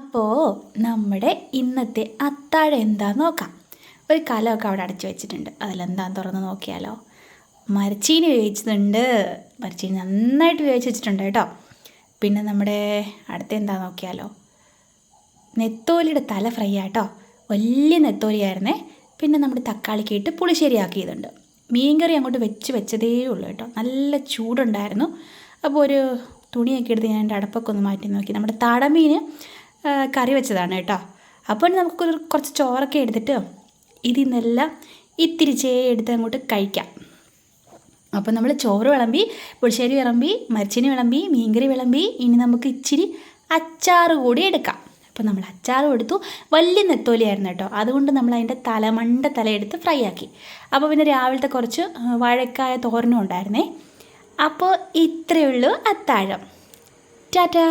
അപ്പോൾ നമ്മുടെ ഇന്നത്തെ അത്താഴം എന്താണെന്ന് നോക്കാം. ഒരു കലമൊക്കെ അവിടെ അടച്ചു വെച്ചിട്ടുണ്ട്. അതിലെന്താന്ന് തുറന്ന് നോക്കിയാലോ. മരച്ചീനി വേവിച്ചിട്ടുണ്ട്. മരച്ചീനി നന്നായിട്ട് വേവിച്ച് വെച്ചിട്ടുണ്ട് കേട്ടോ. പിന്നെ നമ്മുടെ അടുത്ത എന്താണെന്ന് നോക്കിയാലോ. നെത്തോലിയുടെ തല ഫ്രൈ ആട്ടോ. വലിയ നെത്തോലിയായിരുന്നേ. പിന്നെ നമ്മുടെ തക്കാളിക്ക് ഇട്ട് പുളിശ്ശേരി ആക്കിയതുണ്ട്. മീൻകറി അങ്ങോട്ട് വെച്ചതേ ഉള്ളൂ കേട്ടോ. നല്ല ചൂടുണ്ടായിരുന്നു. അപ്പോൾ ഒരു തുണിയൊക്കെ എടുത്ത് ഞാൻ എൻ്റെ അടപ്പൊക്കെ ഒന്ന് മാറ്റി നോക്കി. നമ്മുടെ തടമീൻ കറി വെച്ചതാണ് കേട്ടോ. അപ്പോൾ നമുക്ക് കുറച്ച് ചോറൊക്കെ എടുത്തിട്ട് ഇതിൽ നിന്നെല്ലാം ഇത്തിരി എടുത്ത് അങ്ങോട്ട് കഴിക്കാം. അപ്പോൾ നമ്മൾ ചോറ് വിളമ്പി, പുളിശ്ശേരി വിളമ്പി, മരച്ചീനി വിളമ്പി, മീൻകറി വിളമ്പി. ഇനി നമുക്ക് ഇച്ചിരി അച്ചാറ് കൂടി എടുക്കാം. അപ്പോൾ നമ്മൾ അച്ചാറും എടുത്തു. വലിയ നെത്തോലിയായിരുന്നു കേട്ടോ. അതുകൊണ്ട് നമ്മൾ അതിൻ്റെ തലയെടുത്ത് ഫ്രൈ ആക്കി. അപ്പോൾ പിന്നെ രാവിലത്തെ കുറച്ച് വാഴക്കായ തോരനും ഉണ്ടായിരുന്നേ. അപ്പോൾ ഇത്രയേ ഉള്ളൂ അത്താഴം. ടാറ്റാ.